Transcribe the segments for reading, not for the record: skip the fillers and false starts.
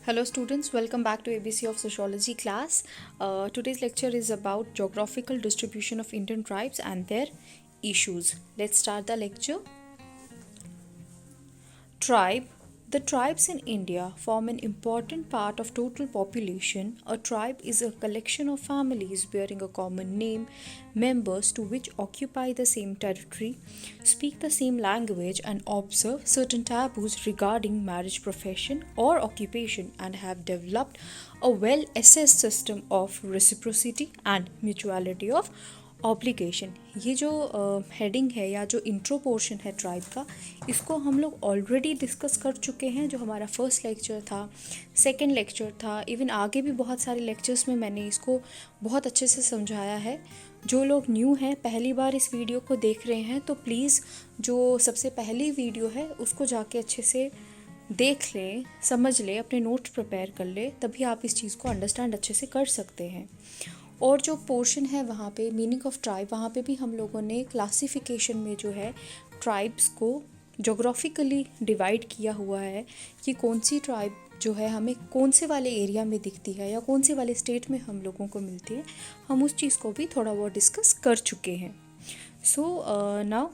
Hello students, welcome back to ABC of Sociology class. Today's lecture is about geographical distribution of Indian tribes and their issues. Let's start the lecture. Tribe. The tribes in India form an important part of total population. A tribe is a collection of families bearing a common name, members to which occupy the same territory, speak the same language, and observe certain taboos regarding marriage, profession, or occupation, and have developed a well assessed system of reciprocity and mutuality of obligation. ये जो heading है या जो intro portion है tribe का, इसको हम लोग ऑलरेडी डिस्कस कर चुके हैं। जो हमारा फर्स्ट लेक्चर था, सेकंड लेक्चर था, इवन आगे भी बहुत सारे लेक्चर्स में मैंने इसको बहुत अच्छे से समझाया है। जो लोग न्यू हैं, पहली बार इस वीडियो को देख रहे हैं, तो प्लीज़ जो सबसे पहली वीडियो है उसको जाके अच्छे से देख लें, समझ लें, अपने नोट्स प्रिपेयर कर लें, तभी आप इस चीज़ को अंडरस्टैंड अच्छे से कर सकते हैं। और जो पोर्शन है वहाँ पे मीनिंग ऑफ ट्राइब, वहाँ पे भी हम लोगों ने क्लासिफिकेशन में जो है ट्राइब्स को जोग्राफिकली डिवाइड किया हुआ है कि कौन सी ट्राइब जो है हमें कौन से वाले एरिया में दिखती है या कौन से वाले स्टेट में हम लोगों को मिलती है। हम उस चीज़ को भी थोड़ा बहुत डिस्कस कर चुके हैं। So now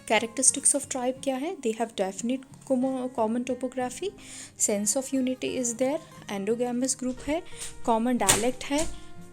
characteristics of tribe क्या है? They have definite common topography, sense of unity is there, endogamous group है, कॉमन डायलेक्ट है,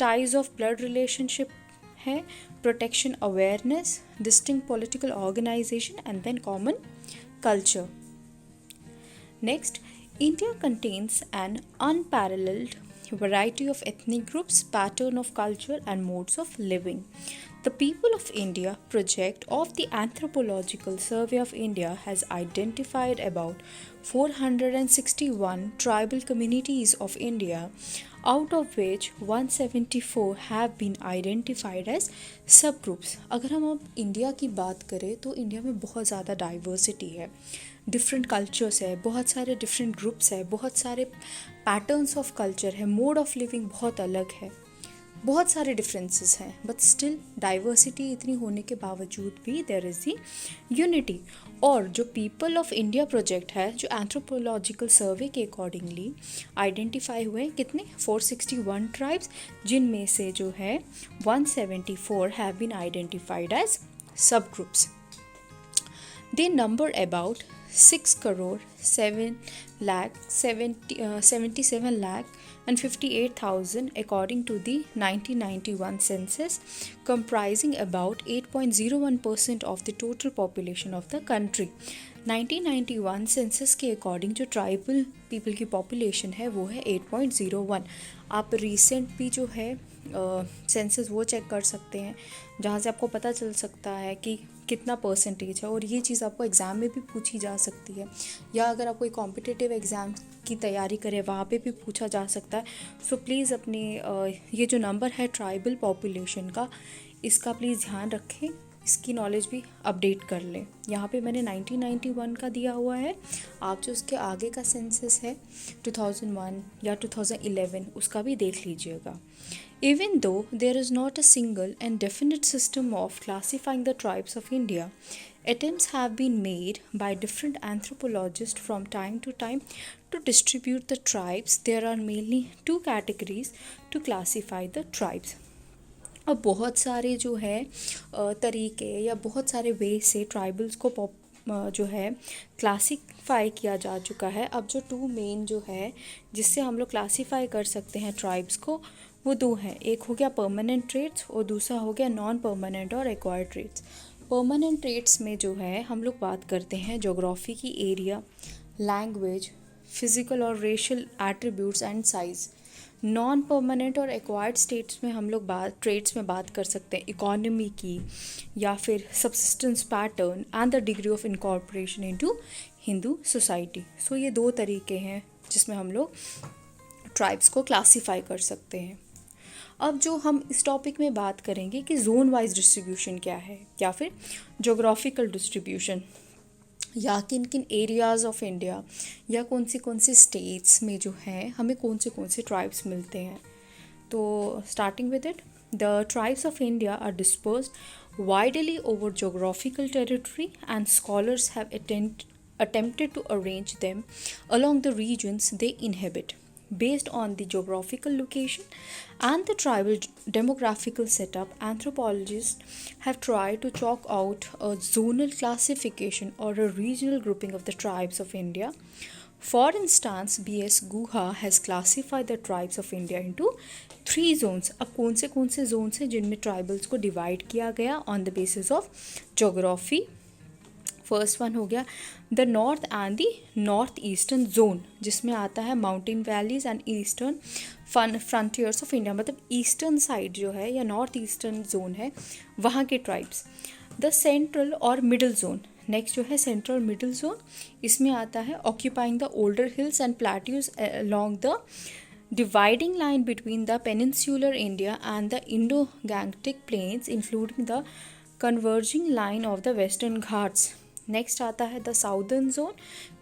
ties of blood relationship है, protection awareness, distinct political organization, and then common culture. Next, India contains an unparalleled variety of ethnic groups, pattern of culture, and modes of living. The People of India project of the Anthropological Survey of India has identified about 461 tribal communities of India, out of which 174 have been identified as subgroups. अगर हम अब India की बात करें तो India में बहुत ज़्यादा डाइवर्सिटी है, डिफरेंट कल्चर्स है, बहुत सारे डिफरेंट ग्रुप्स है, बहुत सारे पैटर्न्स ऑफ कल्चर है, मोड ऑफ लिविंग बहुत अलग है, बहुत सारे डिफरेंसेस हैं, बट स्टिल डाइवर्सिटी इतनी होने के बावजूद भी देयर इज़ दी यूनिटी। और जो पीपल ऑफ इंडिया प्रोजेक्ट है, जो एंथ्रोपोलॉजिकल सर्वे के अकॉर्डिंगली आइडेंटिफाई हुए कितने 461 ट्राइब्स, जिनमें से जो है 174 हैव बीन आइडेंटिफाइड एज सब groups. They number about 6 crore 77 lakh and 58,000 according to the 1991 census, comprising about 8.01% of the total population of the country. 1991 census के अकॉर्डिंग जो ट्राइबल पीपल की पॉपुलेशन है वो है 8.01। आप रिसेंट भी जो है सेंसस वो चेक कर सकते हैं, जहाँ से आपको पता चल सकता है कि कितना परसेंटेज है, और ये चीज़ आपको एग्ज़ाम में भी पूछी जा सकती है, या अगर आप कोई कॉम्पिटिटिव एग्ज़ाम की तैयारी करें वहाँ पे भी पूछा जा सकता है। सो प्लीज़ अपने ये जो नंबर है ट्राइबल पॉपुलेशन का, इसका प्लीज़ ध्यान रखें, इसकी नॉलेज भी अपडेट कर लें। यहाँ पे मैंने 1991 का दिया हुआ है, आप जो उसके आगे का सेंसस है 2001 या 2011 उसका भी देख लीजिएगा। Even though there is not a single and definite system of classifying the tribes of India, attempts have been made by different anthropologists from time to time to distribute the tribes. There are mainly two categories to classify the tribes. अब बहुत सारे जो है तरीके या बहुत सारे वे से ट्राइबल्स को जो है क्लासीफाई किया जा चुका है। अब जो टू मेन जो है जिससे हम लोग क्लासीफाई कर सकते हैं ट्राइब्स को, वो दो हैं। एक हो गया परमानेंट ट्रेट्स और दूसरा हो गया नॉन परमानेंट और एक्वायर्ड ट्रेट्स। परमानेंट ट्रेट्स में जो है हम लोग बात करते हैं ज्योग्राफी की एरिया, लैंग्वेज, फिजिकल और racial attributes and size. Non permanent और एक्वायर्ड स्टेट्स में हम लोग ट्रेट्स में बात कर सकते हैं इकोनॉमी की, या फिर subsistence pattern and the degree of incorporation into Hindu society. So ये दो तरीके हैं जिसमें हम लोग ट्राइब्स को क्लासीफाई कर सकते हैं। अब जो हम इस टॉपिक में बात करेंगे कि जोन वाइज डिस्ट्रीब्यूशन क्या है, या फिर जोग्राफिकल डिस्ट्रीब्यूशन, या किन किन एरियाज़ ऑफ इंडिया या कौन सी स्टेट्स में जो हैं हमें कौन से ट्राइब्स मिलते हैं। तो starting with it, the tribes of India are dispersed widely over geographical territory, and scholars have attempted to arrange them along the regions they inhabit. Based on the geographical location and the tribal demographical setup, anthropologists have tried to chalk out a zonal classification or a regional grouping of the tribes of India. For instance, B.S. Guha has classified the tribes of India into 3 zones. अब कौन से zones हैं जिनमें tribals को divide किया गया on the basis of geography. First one हो गया the north and the north eastern zone, जिसमें आता है mountain valleys and eastern frontiers of India, मतलब ईस्टर्न साइड जो है या नॉर्थ ईस्टर्न जोन है वहाँ के ट्राइब्स. द सेंट्रल और मिडिल जोन, नेक्स्ट जो है सेंट्रल मिडिल जोन, इसमें आता है occupying the older hills and plateaus along the dividing line between the peninsular India and the Indo-Gangetic plains, including the converging line of the Western Ghats. Next आता है the southern zone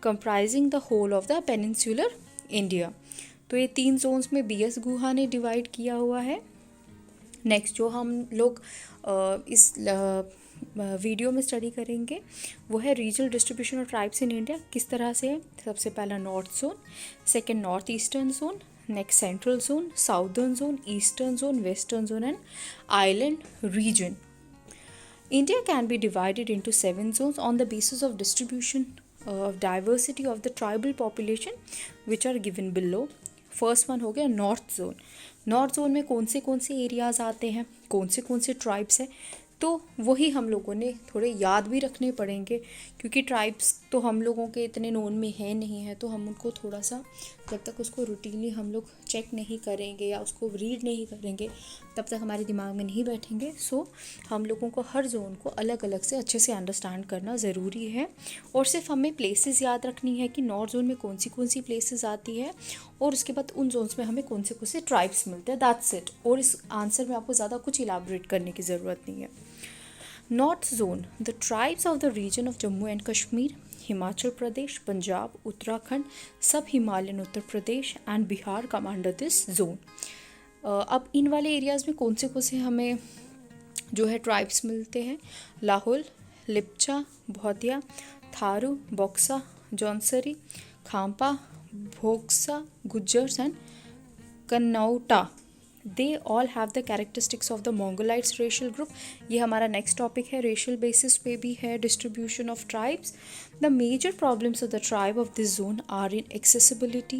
comprising the whole of the peninsular India. तो ये 3 Jones में B.S. गुहा ने divide किया हुआ है. Next जो हम लोग इस वीडियो में स्टडी करेंगे वो है regional distribution of tribes in India. किस तरह से है? सबसे पहला north zone, second north eastern zone, next central zone, southern zone, eastern zone, western zone and island region. India can be divided into 7 zones on the basis of distribution of diversity of the tribal population which are given below. First one हो गया north zone. North zone में कौन से areas आते हैं, कौन से tribes हैं, तो वही हम लोगों ने थोड़े याद भी रखने पड़ेंगे क्योंकि ट्राइब्स तो हम लोगों के इतने नोन में है नहीं है, तो हम उनको थोड़ा सा जब तक उसको रूटीनली हम लोग चेक नहीं करेंगे या उसको रीड नहीं करेंगे तब तक हमारे दिमाग में नहीं बैठेंगे. सो हम लोगों को हर जोन को अलग अलग से अच्छे से अंडरस्टैंड करना ज़रूरी है. और सिर्फ हमें प्लेसेस याद रखनी है कि नॉर्थ जोन में कौन सी प्लेसेस आती है और उसके बाद उन जोन्स में हमें कौन से ट्राइब्स मिलते हैं. That's it. और इस आंसर में आपको ज़्यादा कुछ इलाबोरेट करने की ज़रूरत नहीं है. North Zone. The tribes of the region of Jammu and Kashmir, Himachal Pradesh, Punjab, Uttarakhand, Sub-Himalayan Uttar Pradesh and Bihar come under this zone. अब इन वाले एरियाज़ में कौन से हमें जो है ट्राइब्स मिलते हैं? Lahaul, लिप्चा, Bhotia, Tharu, Buksa, Jaunsari, Khampa, Bhoksa, Gujjars and Kannauta. They all have the characteristics of the Mongolites racial group. ये हमारा next topic है. racial basis पे भी है distribution of tribes. The major problems of the tribe of this zone are in accessibility,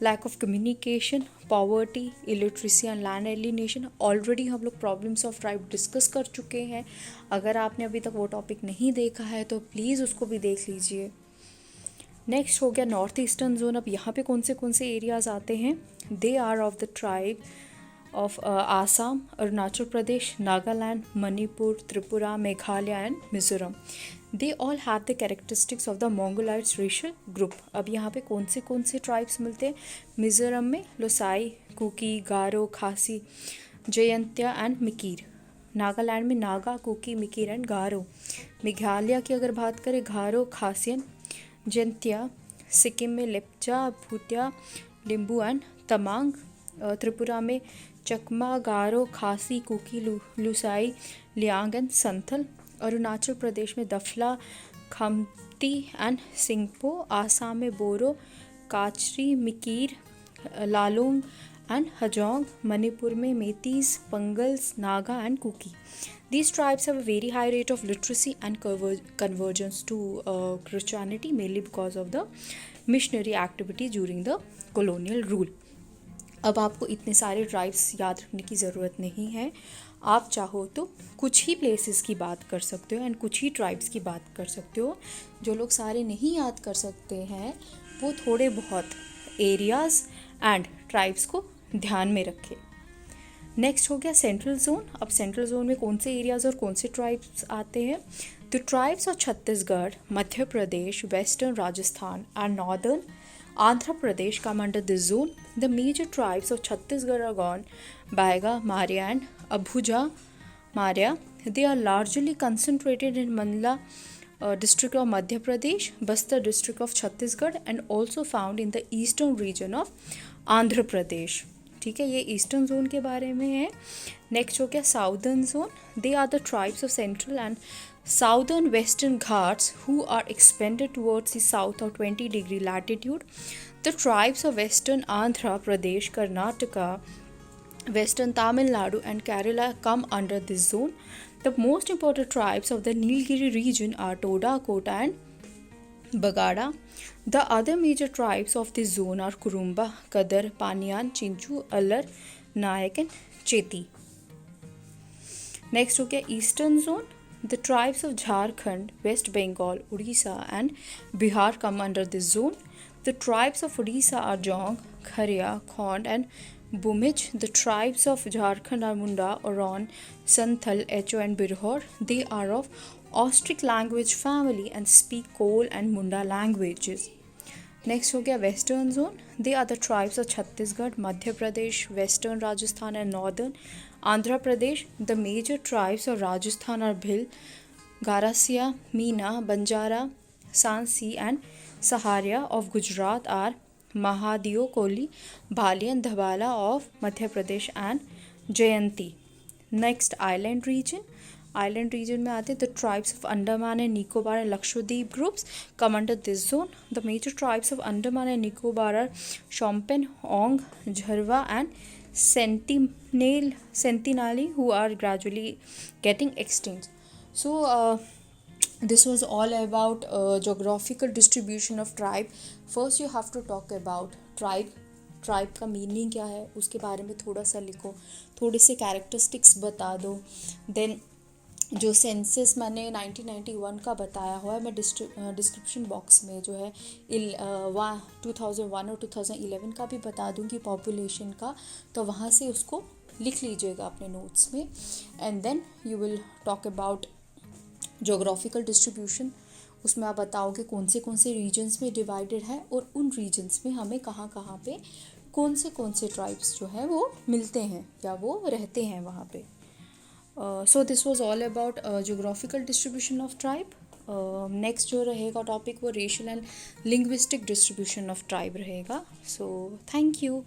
lack of communication, poverty, illiteracy and land alienation. Already हम लोग problems of tribe discuss कर चुके हैं. अगर आपने अभी तक वो topic नहीं देखा है तो प्लीज़ उसको भी देख लीजिए. नेक्स्ट हो गया नॉर्थ ईस्टर्न जोन. अब यहाँ पे कौन से एरियाज़ आते हैं? They are of the tribe of Assam, Arunachal Pradesh, Nagaland, Manipur, Tripura, Meghalaya and Mizoram. They all have the characteristics of the Mongolites racial group. अब यहाँ पे कौन से ट्राइब्स मिलते हैं? मिज़ोरम में लोसाई, कुकी, गारो, खासी, जयंतिया एंड मिकीर. नागालैंड में नागा, कुकी, मिकीर एंड गारो. मेघालय की अगर बात करें घारो, खासियन, जयंतिया. सिक्किम में लेप्चा, भूतिया, लिम्बू एंड तमांग. त्रिपुरा में चकमा, गारो, खासी, कुकी, लुसाई, लियांग एंड संथल. अरुणाचल प्रदेश में दफला, खमती एंड सिंगपो. आसाम में बोरो, काचरी, मिकीर, लालोंग एंड हजोंग. मणिपुर में Meiteis, Pangals, Naga and Kuki. These tribes have a very high rate of literacy and convergence to Christianity, mainly because of the missionary activity during the colonial rule. अब आपको इतने सारे ट्राइब्स याद रखने की ज़रूरत नहीं है. आप चाहो तो कुछ ही प्लेसेस की बात कर सकते हो एंड कुछ ही ट्राइब्स की बात कर सकते हो. जो लोग सारे नहीं याद कर सकते हैं वो थोड़े बहुत एरियाज़ एंड ट्राइब्स को ध्यान में रखें. नेक्स्ट हो गया सेंट्रल जोन. अब सेंट्रल जोन में कौन से एरियाज़ और कौन से ट्राइब्स आते हैं? The tribes of Chhattisgarh, Madhya Pradesh, western Rajasthan and northern Andhra Pradesh come under this zone. The major tribes of Chhattisgarh are gone Baiga, Maria and Abhuja Maria. They are largely concentrated in Mandla district of Madhya Pradesh, Bastar district of Chhattisgarh and also found in the eastern region of Andhra Pradesh. ठीक है, ये eastern zone के बारे में है. Next हो गया southern zone. They are the tribes of central and Southern Western Ghats, who are expanded towards the south of 20-degree latitude. The tribes of Western Andhra Pradesh, Karnataka, Western Tamil Nadu, and Kerala come under this zone. The most important tribes of the Nilgiri region are Toda, Kota, and Bagada. The other major tribes of this zone are Kurumba, Kadar, Paniyan, Chinchu, Allar, Nayak, and Cheti. Next हो गया eastern zone. The tribes of Jharkhand, West Bengal, Odisha, and Bihar come under this zone. The tribes of Odisha are Jong, Kharia, Khond, and Bhumij. The tribes of Jharkhand are Munda, Oron, Santhal, Echo, and Birhor. They are of Austric language family and speak Kol and Munda languages. Next हो गया western zone. They are the tribes of Chhattisgarh, Madhya Pradesh, Western Rajasthan, and Northern Andhra Pradesh. The major tribes of Rajasthan are Bhil, Garasia, Meena, Banjara, Sansi, and Saharia. Of Gujarat are Mahadeo, Koli, Bhali, and Dhabala. Of Madhya Pradesh and Jayanti. Next island region. Island region में आते the tribes of Andaman and Nicobar and Lakshadweep groups come under this zone. The major tribes of Andaman and Nicobar are Shompen, Ong, Jharva, and Sentinali, who are gradually getting extinct. So this was all about geographical distribution of tribe. First you have to talk about tribe. Tribe का meaning क्या है उसके बारे में थोड़ा सा लिखो, थोड़े से कैरेक्टरिस्टिक्स बता दो. देन जो सेंसस मैंने 1991 का बताया हुआ है मैं डिस्क्रिप्शन बॉक्स में जो है 2001 और 2011 का भी बता दूंगी पॉपुलेशन का, तो वहाँ से उसको लिख लीजिएगा अपने नोट्स में. And then you will talk about geographical distribution. उसमें आप बताओगे कौन से रीजन्स में डिवाइडेड है और उन रीजन्स में हमें कहाँ पे कौन से ट्राइब्स जो है वो मिलते हैं या वो रहते हैं वहाँ पे. So this was all about geographical distribution of tribe. Next जो रहेगा टॉपिक वो racial and linguistic distribution of tribe रहेगा. So thank you.